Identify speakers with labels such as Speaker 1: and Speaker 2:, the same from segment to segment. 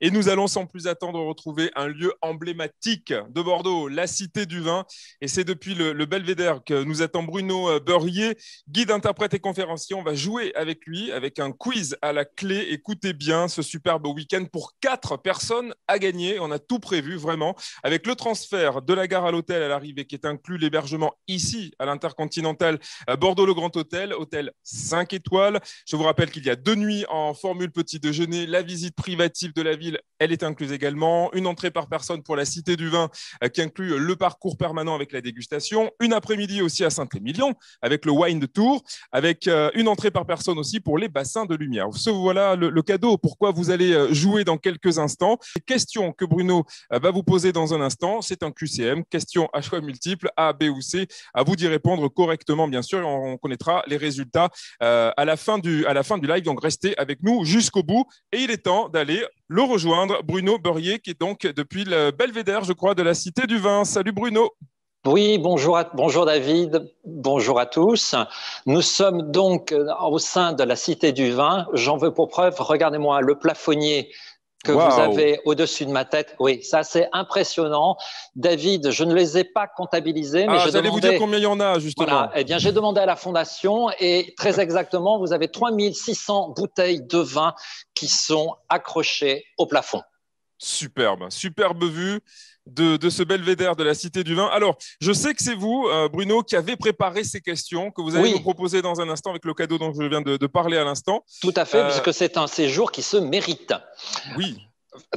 Speaker 1: Et nous allons sans plus attendre retrouver un lieu emblématique de Bordeaux, la Cité du Vin. Et c'est depuis le Belvédère que nous attend Bruno Beurrier, guide, interprète et conférencier. On va jouer avec lui, avec un quiz à la clé. Écoutez bien ce superbe week-end pour 4 personnes à gagner. On a tout prévu, vraiment, avec le transfert de la gare à l'hôtel à l'arrivée qui est inclus, l'hébergement ici à l'Intercontinental Bordeaux-Le Grand Hôtel, hôtel 5 étoiles. Je vous rappelle qu'il y a 2 nuits en formule petit déjeuner, la visite privative de la ville, elle est incluse également, une entrée par personne pour la Cité du Vin qui inclut le parcours permanent avec la dégustation, une après-midi aussi à Saint-Émilion avec le Wine Tour, avec une entrée par personne aussi pour les bassins de lumière. Voilà le cadeau, pourquoi vous allez jouer dans quelques instants. Les questions que Bruno va vous poser dans un instant, c'est un QCM, question à choix multiples, A, B ou C, à vous d'y répondre correctement bien sûr, et on connaîtra les résultats à la fin du live, donc restez avec nous jusqu'au bout. Et il est temps d'aller le rejoindre, Bruno Beurrier, qui est donc depuis le Belvédère, je crois, de la Cité du Vin. Salut Bruno.
Speaker 2: Oui, bonjour David, bonjour à tous. Nous sommes donc au sein de la Cité du Vin. J'en veux pour preuve, regardez-moi le plafonnier que vous avez au-dessus de ma tête. Oui, ça c'est impressionnant. David, je ne les ai pas comptabilisés, mais
Speaker 1: j'allais vous dire combien il y en a, justement.
Speaker 2: Voilà, eh bien j'ai demandé à la Fondation et très exactement, vous avez 3600 bouteilles de vin qui sont accrochées au plafond.
Speaker 1: Superbe vue de ce belvédère de la Cité du Vin. Alors, je sais que c'est vous, Bruno, qui avez préparé ces questions que vous allez nous proposer dans un instant avec le cadeau dont je viens de parler à l'instant.
Speaker 2: Tout à fait, puisque c'est un séjour qui se mérite.
Speaker 1: Oui.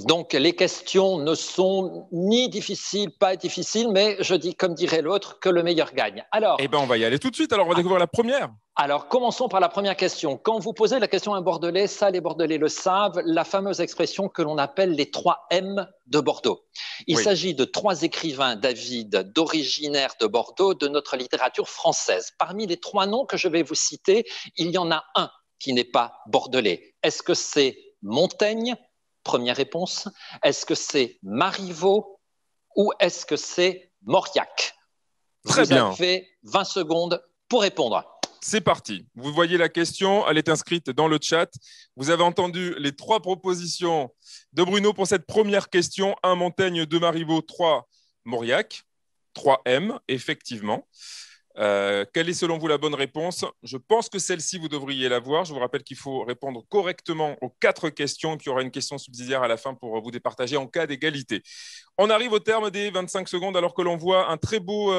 Speaker 2: Donc, les questions ne sont ni difficiles, pas difficiles, mais je dis, comme dirait l'autre, que le meilleur gagne. Alors,
Speaker 1: eh bien, on va y aller tout de suite. Alors, on va découvrir la première.
Speaker 2: Alors, commençons par la première question. Quand vous posez la question à un Bordelais, ça, les Bordelais le savent, la fameuse expression que l'on appelle les 3 M de Bordeaux. Il s'agit de 3 écrivains, David, d'originaire de Bordeaux, de notre littérature française. Parmi les 3 noms que je vais vous citer, il y en a un qui n'est pas bordelais. Est-ce que c'est Montaigne? Première réponse. Est-ce que c'est Marivaux ou est-ce que c'est Mauriac?
Speaker 1: Très bien.
Speaker 2: Vous avez 20 secondes pour répondre.
Speaker 1: C'est parti. Vous voyez la question, elle est inscrite dans le chat. Vous avez entendu les 3 propositions de Bruno pour cette première question. 1 Montaigne, 2 Marivaux, 3 Mauriac, 3 M, effectivement. Quelle est selon vous la bonne réponse? Je pense que celle-ci, vous devriez la voir. Je vous rappelle qu'il faut répondre correctement aux 4 questions et puis il y aura une question subsidiaire à la fin pour vous départager en cas d'égalité. On arrive au terme des 25 secondes alors que l'on voit un très beau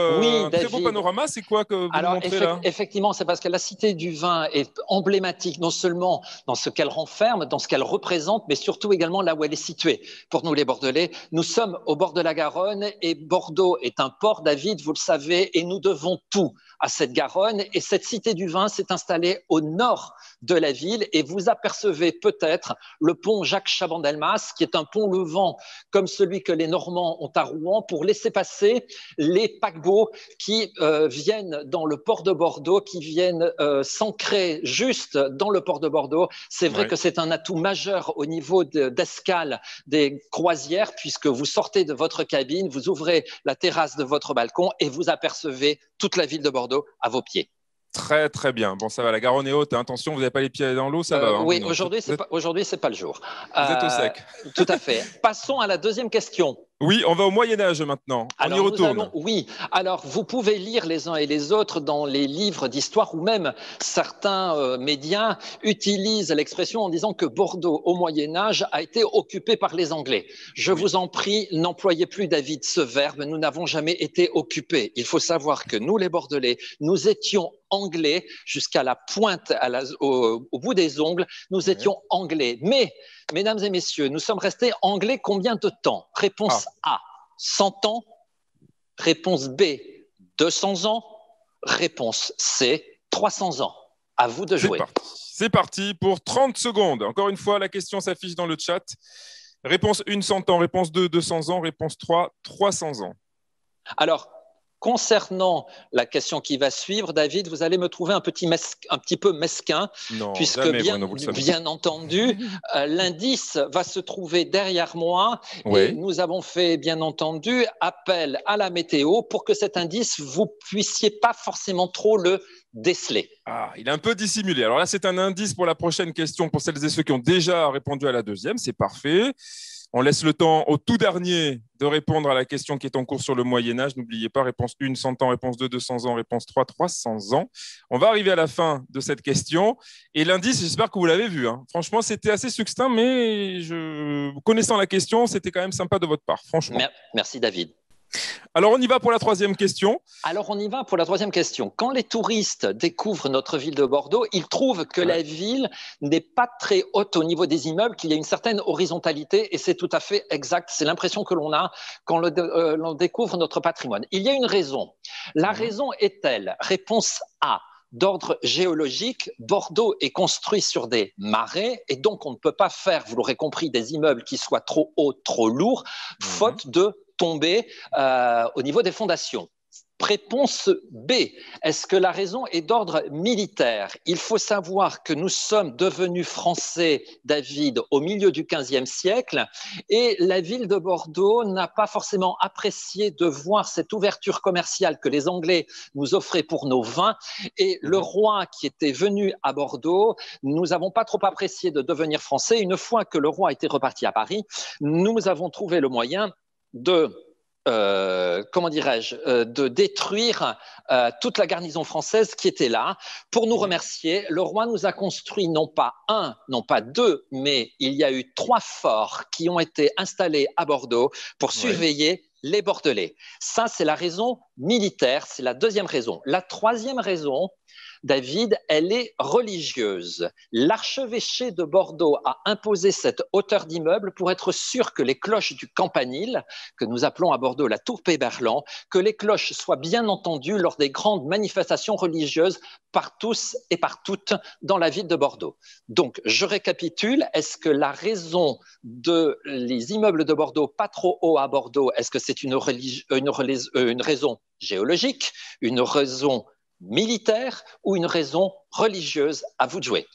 Speaker 1: panorama. C'est quoi que vous nous montrez là?
Speaker 2: Effectivement, c'est parce que la Cité du Vin est emblématique non seulement dans ce qu'elle renferme, dans ce qu'elle représente, mais surtout également là où elle est située. Pour nous les Bordelais, nous sommes au bord de la Garonne et Bordeaux est un port, David, vous le savez, et nous devons tout à cette Garonne. Et cette Cité du Vin s'est installée au nord de la ville et vous apercevez peut-être le pont Jacques Chaban-Delmas, qui est un pont levant comme celui que les Normands ont à Rouen pour laisser passer les paquebots qui viennent dans le port de Bordeaux, qui viennent s'ancrer juste dans le port de Bordeaux. C'est vrai que c'est un atout majeur au niveau d'escale des croisières, puisque vous sortez de votre cabine, vous ouvrez la terrasse de votre balcon et vous apercevez toute la ville de Bordeaux à vos pieds.
Speaker 1: Très, très bien. Bon, ça va, la Garonne est haute. Attention, vous n'avez pas les pieds dans l'eau, ça va.
Speaker 2: Oui, aujourd'hui, c'est pas le jour.
Speaker 1: Vous êtes au sec.
Speaker 2: Tout à fait. Passons à la deuxième question.
Speaker 1: Oui, on va au Moyen-Âge maintenant. On y retourne.
Speaker 2: Alors, vous pouvez lire les uns et les autres dans les livres d'histoire ou même certains médias utilisent l'expression en disant que Bordeaux, au Moyen-Âge, a été occupé par les Anglais. Je vous en prie, n'employez plus, David, ce verbe. Nous n'avons jamais été occupés. Il faut savoir que nous, les Bordelais, nous étions anglais jusqu'à la pointe, au bout des ongles. Nous étions anglais. Mais, mesdames et messieurs, nous sommes restés anglais combien de temps? Réponse A, 100 ans. Réponse B, 200 ans. Réponse C, 300 ans. À vous de jouer.
Speaker 1: C'est parti pour 30 secondes. Encore une fois, la question s'affiche dans le chat. Réponse 1, 100 ans. Réponse 2, 200 ans. Réponse 3, 300 ans.
Speaker 2: Alors, Concernant la question qui va suivre, David, vous allez me trouver un petit peu mesquin,
Speaker 1: Non,
Speaker 2: puisque
Speaker 1: jamais, Bruno, vous le savez.
Speaker 2: bien entendu, l'indice va se trouver derrière moi et
Speaker 1: Oui.
Speaker 2: nous avons fait, bien entendu, appel à la météo pour que cet indice, vous puissiez pas forcément trop le déceler.
Speaker 1: Ah, il est un peu dissimulé. Alors là, c'est un indice pour la prochaine question pour celles et ceux qui ont déjà répondu à la deuxième. C'est parfait. On laisse le temps au tout dernier de répondre à la question qui est en cours sur le Moyen-Âge. N'oubliez pas, réponse 1, 100 ans, réponse 2, 200 ans, réponse 3, 300 ans. On va arriver à la fin de cette question. Et l'indice, j'espère que vous l'avez vu, hein. Franchement, c'était assez succinct, mais connaissant la question, c'était quand même sympa de votre part, franchement.
Speaker 2: Merci, David.
Speaker 1: Alors, on y va pour la troisième question.
Speaker 2: Alors, on y va pour la troisième question. Quand les touristes découvrent notre ville de Bordeaux, ils trouvent que la ville n'est pas très haute au niveau des immeubles, qu'il y a une certaine horizontalité, et c'est tout à fait exact. C'est l'impression que l'on a quand l'on découvre notre patrimoine. Il y a une raison. La raison est telle. Réponse A. D'ordre géologique, Bordeaux est construit sur des marais et donc on ne peut pas faire, vous l'aurez compris, des immeubles qui soient trop hauts, trop lourds, faute de tomber au niveau des fondations. Réponse B. Est-ce que la raison est d'ordre militaire? Il faut savoir que nous sommes devenus français, David, au milieu du XVe siècle et la ville de Bordeaux n'a pas forcément apprécié de voir cette ouverture commerciale que les Anglais nous offraient pour nos vins et le roi qui était venu à Bordeaux, nous n'avons pas trop apprécié de devenir français. Une fois que le roi était reparti à Paris, nous avons trouvé le moyen de de détruire toute la garnison française qui était là. Pour nous remercier, le roi nous a construit non pas un, non pas deux, mais il y a eu 3 forts qui ont été installés à Bordeaux pour surveiller les Bordelais. Ça, c'est la raison militaire, c'est la deuxième raison. La troisième raison, David, elle est religieuse. L'archevêché de Bordeaux a imposé cette hauteur d'immeuble pour être sûr que les cloches du campanile, que nous appelons à Bordeaux la tour Péberlan, que les cloches soient bien entendues lors des grandes manifestations religieuses par tous et par toutes dans la ville de Bordeaux. Donc, je récapitule, est-ce que la raison de les immeubles de Bordeaux pas trop hauts à Bordeaux, est-ce que c'est une raison géologique, une raison militaire ou une raison religieuse? À vous de jouer.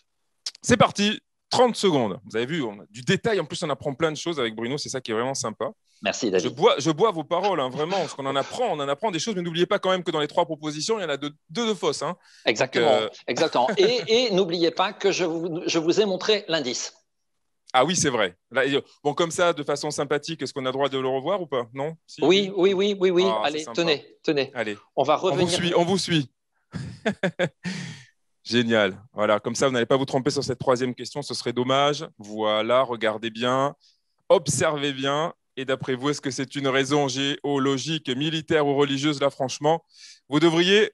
Speaker 1: C'est parti, 30 secondes. Vous avez vu, on a du détail. En plus, on apprend plein de choses avec Bruno. C'est ça qui est vraiment sympa.
Speaker 2: Merci, David.
Speaker 1: Je bois vos paroles, hein, vraiment, parce qu'on en apprend des choses. Mais n'oubliez pas quand même que dans les 3 propositions, il y en a deux de fausses. Hein.
Speaker 2: Exactement. Donc, exactement. Et n'oubliez pas que je vous ai montré l'indice.
Speaker 1: Ah oui, c'est vrai. Là, bon, comme ça, de façon sympathique, est-ce qu'on a le droit de le revoir ou pas? Non? Si,
Speaker 2: oui. Ah, allez, tenez.
Speaker 1: Allez.
Speaker 2: On va revenir.
Speaker 1: On vous suit. Génial. Voilà, comme ça, vous n'allez pas vous tromper sur cette troisième question, ce serait dommage. Voilà, regardez bien, observez bien. Et d'après vous, est-ce que c'est une raison géologique, militaire ou religieuse? Là, franchement, vous devriez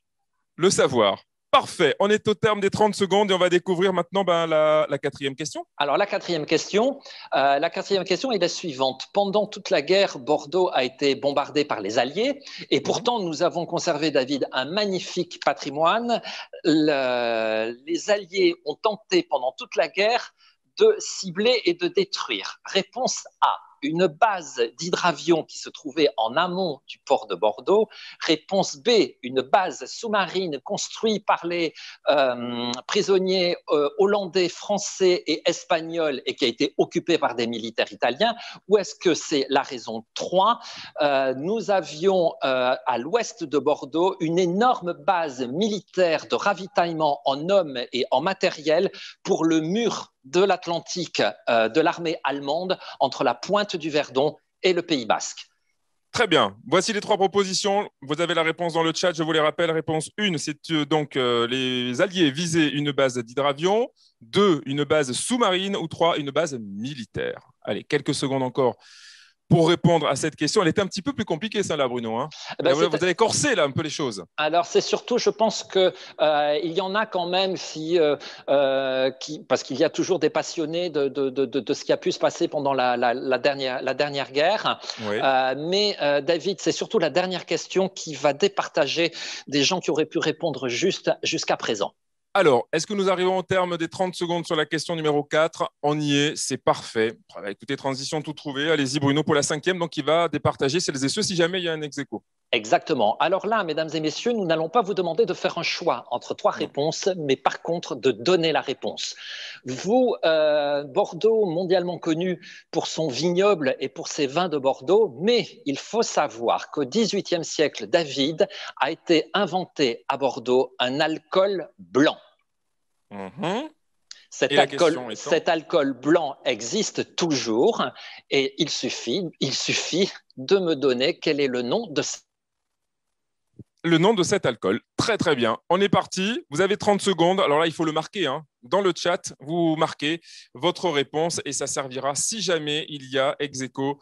Speaker 1: le savoir. Parfait. On est au terme des 30 secondes et on va découvrir maintenant la 4e question.
Speaker 2: Alors, la quatrième question est la suivante. Pendant toute la guerre, Bordeaux a été bombardé par les Alliés et pourtant, nous avons conservé, David, un magnifique patrimoine. Les Alliés ont tenté pendant toute la guerre de cibler et de détruire. Réponse A. Une base d'hydravion qui se trouvait en amont du port de Bordeaux. Réponse B, une base sous-marine construite par les prisonniers hollandais, français et espagnols et qui a été occupée par des militaires italiens. Ou est-ce que c'est la raison 3 ? Nous avions à l'ouest de Bordeaux une énorme base militaire de ravitaillement en hommes et en matériel pour le mur de l'Atlantique de l'armée allemande entre la pointe du Verdon et le Pays Basque.
Speaker 1: Très bien. Voici les 3 propositions. Vous avez la réponse dans le chat. Je vous les rappelle. Réponse 1, c'est donc les Alliés visaient une base d'hydravion. 2, une base sous-marine. Ou 3, une base militaire. Allez, quelques secondes encore pour répondre à cette question. Elle était un petit peu plus compliquée, ça, là, Bruno. Hein. Vous avez corsé, là, un peu les choses.
Speaker 2: Alors, c'est surtout, je pense qu'il y en a quand même, parce qu'il y a toujours des passionnés de ce qui a pu se passer pendant la dernière guerre. Oui. Mais, David, c'est surtout la dernière question qui va départager des gens qui auraient pu répondre juste jusqu'à présent.
Speaker 1: Alors, est-ce que nous arrivons au terme des 30 secondes sur la question numéro 4 ? On y est, c'est parfait. Écoutez, transition tout trouvé. Allez-y, Bruno, pour la 5e. Donc, il va départager celles et ceux si jamais il y a un ex-aequo.
Speaker 2: Exactement. Alors là, mesdames et messieurs, nous n'allons pas vous demander de faire un choix entre trois réponses, mais par contre de donner la réponse. Vous, Bordeaux, mondialement connu pour son vignoble et pour ses vins de Bordeaux, mais il faut savoir qu'au XVIIIe siècle, David, a été inventé à Bordeaux un alcool blanc. Cet alcool blanc existe toujours et il suffit de me donner quel est le nom de
Speaker 1: cet alcool. Très, très bien. On est parti. Vous avez 30 secondes. Alors là, il faut le marquer. Dans le chat, vous marquez votre réponse et ça servira si jamais il y a ex aequo.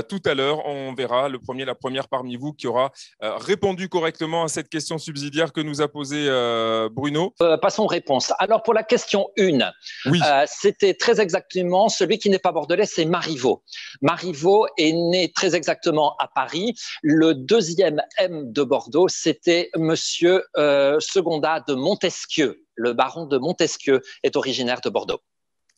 Speaker 1: Tout à l'heure, on verra la première parmi vous qui aura répondu correctement à cette question subsidiaire que nous a posée Bruno.
Speaker 2: Passons aux réponses. Alors, pour la question 1,
Speaker 1: oui.
Speaker 2: C'était très exactement celui qui n'est pas bordelais, c'est Marivaux. Marivaux est né très exactement à Paris. Le deuxième M de Bordeaux, c'était Monsieur Secondat de Montesquieu. Le baron de Montesquieu est originaire de Bordeaux.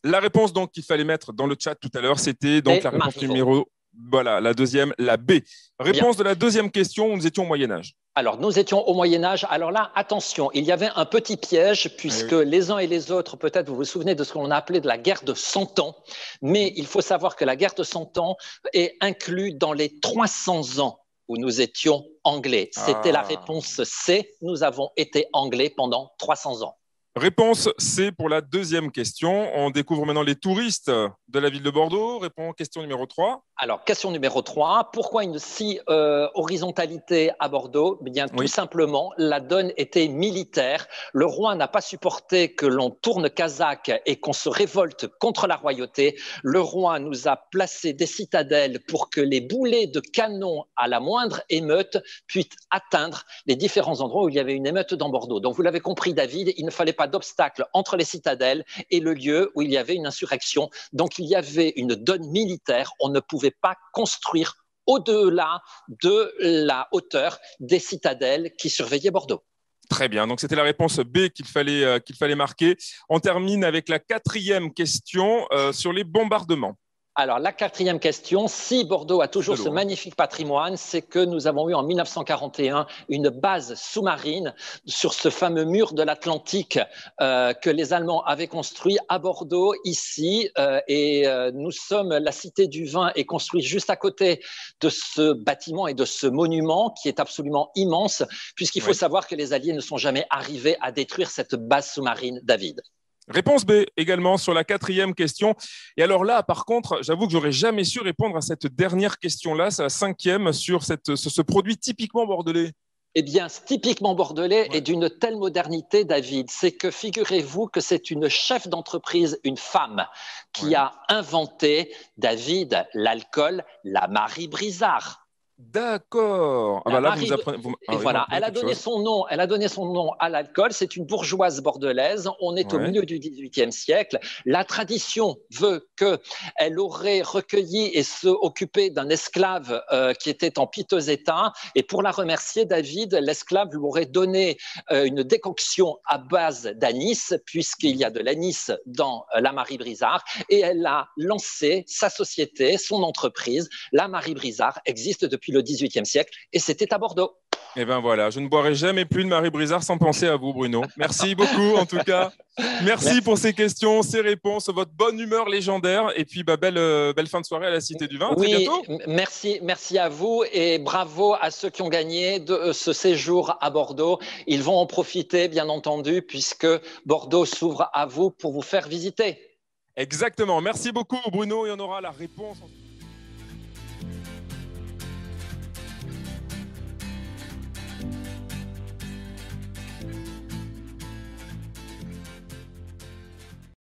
Speaker 1: La réponse donc qu'il fallait mettre dans le chat tout à l'heure, c'était donc la réponse numéro, voilà, la deuxième, la B. Réponse de la deuxième question, nous étions au Moyen-Âge.
Speaker 2: Alors, nous étions au Moyen-Âge. Alors là, attention, il y avait un petit piège puisque les uns et les autres, peut-être vous vous souvenez de ce qu'on a appelé de la guerre de 100 ans. Mais il faut savoir que la guerre de 100 ans est inclue dans les 300 ans où nous étions anglais. C'était la réponse C. Nous avons été anglais pendant 300 ans.
Speaker 1: Réponse C pour la deuxième question. On découvre maintenant les touristes de la ville de Bordeaux. Réponse question numéro 3.
Speaker 2: Alors, question numéro 3. Pourquoi une si horizontalité à Bordeaux? Eh bien, tout simplement, la donne était militaire. Le roi n'a pas supporté que l'on tourne kazakh et qu'on se révolte contre la royauté. Le roi nous a placé des citadelles pour que les boulets de canon à la moindre émeute puissent atteindre les différents endroits où il y avait une émeute dans Bordeaux. Donc, vous l'avez compris, David, il ne fallait pas d'obstacle entre les citadelles et le lieu où il y avait une insurrection. Donc, il y avait une donne militaire. On ne pouvait pas construire au-delà de la hauteur des citadelles qui surveillaient Bordeaux.
Speaker 1: Très bien, donc c'était la réponse B qu'il fallait marquer. On termine avec la quatrième question sur les bombardements.
Speaker 2: Alors, la quatrième question, si Bordeaux a toujours ce magnifique patrimoine, c'est que nous avons eu en 1941 une base sous-marine sur ce fameux mur de l'Atlantique que les Allemands avaient construit à Bordeaux, ici. Nous sommes, la Cité du Vin est construite juste à côté de ce bâtiment et de ce monument qui est absolument immense, puisqu'il faut savoir que les Alliés ne sont jamais arrivés à détruire cette base sous-marine, David.
Speaker 1: Réponse B également sur la quatrième question. Et alors là, par contre, j'avoue que j'aurais jamais su répondre à cette dernière question-là, c'est la cinquième sur ce produit typiquement bordelais.
Speaker 2: Eh bien, typiquement bordelais et d'une telle modernité, David, c'est que figurez-vous que c'est une chef d'entreprise, une femme, qui a inventé, David, l'alcool, la Marie Brizard.
Speaker 1: D'accord.
Speaker 2: Elle a donné son nom à l'alcool. C'est une bourgeoise bordelaise. On est au milieu du XVIIIe siècle. La tradition veut qu'elle aurait recueilli et se occupé d'un esclave qui était en piteux état. Et pour la remercier, David, l'esclave lui aurait donné une décoction à base d'anis, puisqu'il y a de l'anis dans la Marie Brizard. Et elle a lancé sa société, son entreprise. La Marie Brizard existe depuis le XVIIIe siècle et c'était à Bordeaux.
Speaker 1: Et bien voilà, je ne boirai jamais plus de Marie Brizard sans penser à vous, Bruno. Merci beaucoup en tout cas. Merci pour ces questions, ces réponses, votre bonne humeur légendaire et puis belle fin de soirée à la Cité du Vin. À très bientôt.
Speaker 2: Merci à vous et bravo à ceux qui ont gagné de ce séjour à Bordeaux. Ils vont en profiter bien entendu puisque Bordeaux s'ouvre à vous pour vous faire visiter.
Speaker 1: Exactement. Merci beaucoup Bruno et on aura la réponse.